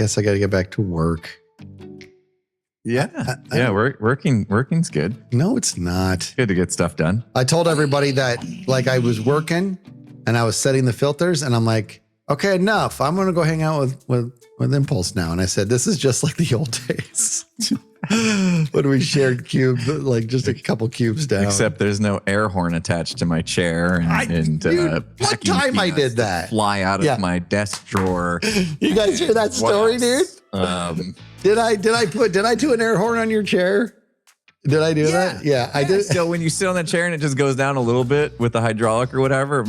guess I got to get back to work. Yeah. Working's good. No, it's not. Good to get stuff done. I told everybody that like I was working and I was setting the filters and I'm like, okay, enough. I'm going to go hang out with Impulse now. And I said, this is just like the old days. When we shared cube, like just a couple cubes down. Except there's no air horn attached to my chair. Dude, what time I did that? Fly out of my desk drawer. You guys hear that story, dude? Did I do an air horn on your chair? Did I do that? Yeah, I did. So when you sit on the chair and it just goes down a little bit with the hydraulic or whatever,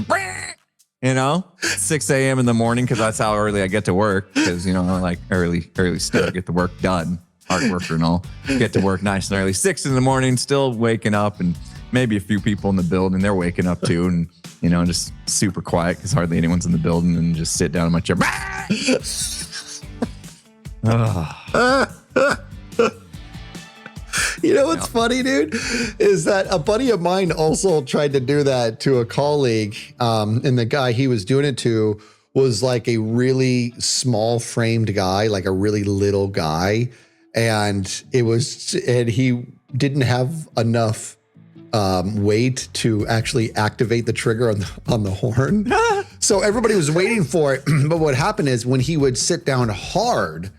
6 a.m. in the morning, because that's how early I get to work. Because, I like early stuff, get the work done. Hard worker and all. Get to work nice and early. 6 in the morning, still waking up, and maybe a few people in the building, they're waking up too, and just super quiet because hardly anyone's in the building, and just sit down in my chair. You know what's funny, dude, is that a buddy of mine also tried to do that to a colleague, and the guy he was doing it to was like a really small framed guy, like a really little guy. And he didn't have enough weight to actually activate the trigger on the horn. So everybody was waiting for it. But what happened is when he would sit down hard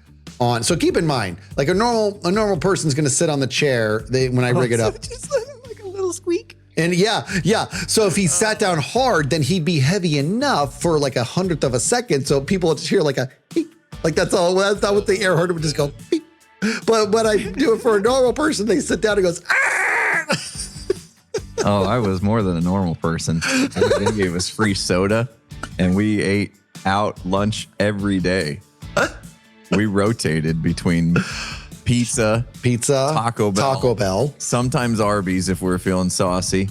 so keep in mind, like a normal person's going to sit on the chair when I rig it up. Just like a little squeak. And yeah. So if he sat down hard, then he'd be heavy enough for like 1/100 of a second. So people would just hear like a beep. Like that's all. That's not what the air horn would just go beep. But when I do it for a normal person, they sit down and goes, ah! Oh, I was more than a normal person. They gave us free soda, and we ate out lunch every day. We rotated between pizza, Taco Bell, sometimes Arby's if we were feeling saucy,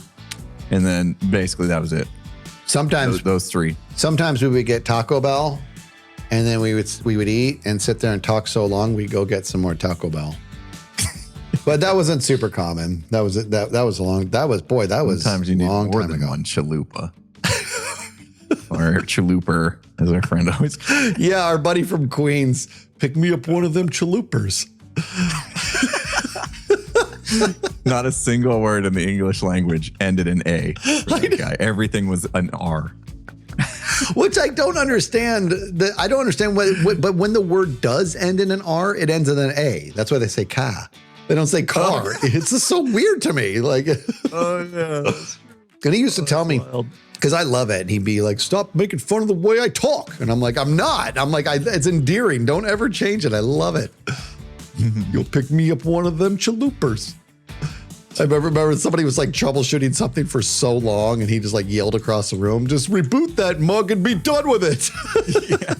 and then basically that was it. Sometimes those three. Sometimes we would get Taco Bell, and then we would eat and sit there and talk so long we'd go get some more Taco Bell. But that wasn't super common. That was Sometimes you need long more time than ago. one chalupa. Or chaluper, as our friend always. Yeah, our buddy from Queens, pick me up one of them chaluppers. Not a single word in the English language ended in A for that guy. Everything was an R. Which I don't understand. I don't understand but when the word does end in an R, it ends in an A. That's why they say ka. They don't say car. Oh. It's just so weird to me. Like, oh yeah. And he used to tell me, because I love it. He'd be like, stop making fun of the way I talk. And I'm like, I'm not. I'm like, it's endearing. Don't ever change it. I love it. You'll pick me up one of them chaluppers. I remember somebody was like troubleshooting something for so long and he just like yelled across the room, just reboot that mug and be done with it. Yeah.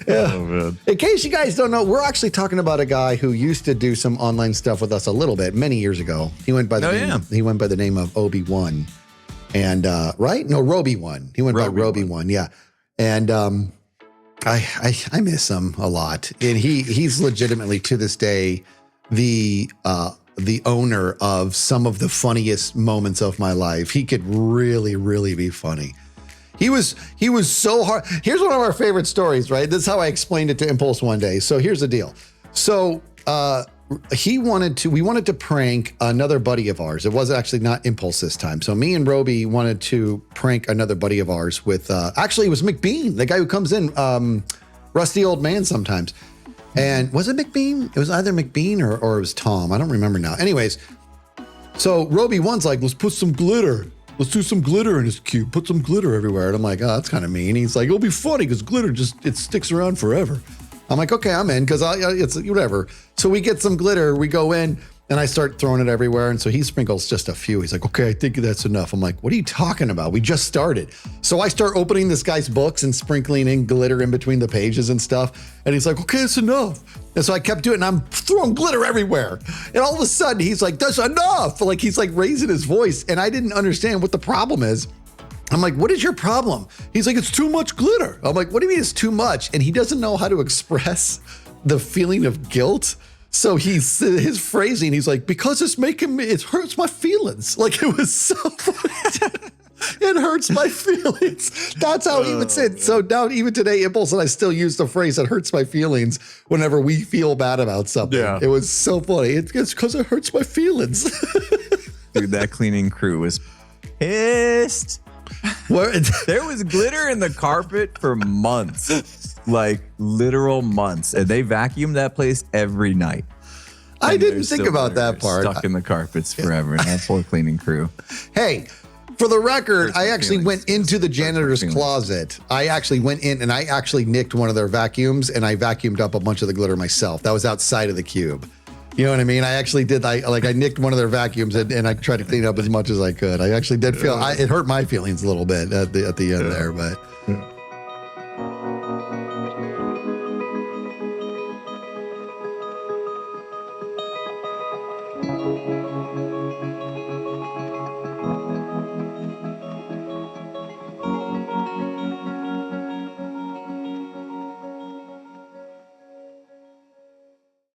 Oh, man. In case you guys don't know, we're actually talking about a guy who used to do some online stuff with us a little bit many years ago. He went by the name of Obi-Wan. And right? No, Roby-One. He went by Roby-One, yeah. And I miss him a lot. And he's legitimately to this day the owner of some of the funniest moments of my life. He could really, really be funny. He was so hard. Here's one of our favorite stories, right? This is how I explained it to Impulse one day. So here's the deal. So we wanted to prank another buddy of ours. It was actually not Impulse this time. So me and Roby wanted to prank another buddy of ours with, actually it was McBean, the guy who comes in, rusty old man sometimes. And was it McBean? It was either McBean or it was Tom. I don't remember now. Anyways, so Roby-One's like, let's put some glitter. Let's do some glitter in his cube. Put some glitter everywhere. And I'm like, oh, that's kind of mean. He's like, it'll be funny because glitter it sticks around forever. I'm like, okay, I'm in because it's whatever. So we get some glitter. We go in and I start throwing it everywhere. And so he sprinkles just a few. He's like, okay, I think that's enough. I'm like, what are you talking about? We just started. So I start opening this guy's books and sprinkling in glitter in between the pages and stuff. And he's like, okay, it's enough. And so I kept doing it and I'm throwing glitter everywhere. And all of a sudden he's like, that's enough. Like he's like raising his voice. And I didn't understand what the problem is. I'm like, what is your problem? He's like, it's too much glitter. I'm like, what do you mean it's too much? And he doesn't know how to express the feeling of guilt. So his phrasing, he's like, because it hurts my feelings. Like it was so funny. It hurts my feelings. That's how he would say it. So now, even today, Impulse and I still use the phrase "it hurts my feelings" whenever we feel bad about something. Yeah. It was so funny. It's because it hurts my feelings. Dude, that cleaning crew was pissed. There was glitter in the carpet for months, like literal months, and they vacuumed that place every night. I didn't think about that part. Stuck in the carpets forever, and that poor cleaning crew. Hey, for the record, I actually went into the janitor's closet. I actually went in and I actually nicked one of their vacuums and I vacuumed up a bunch of the glitter myself. That was outside of the cube. You know what I mean? I actually did. I nicked one of their vacuums and I tried to clean up as much as I could. I actually did feel it hurt my feelings a little bit at the end there, but.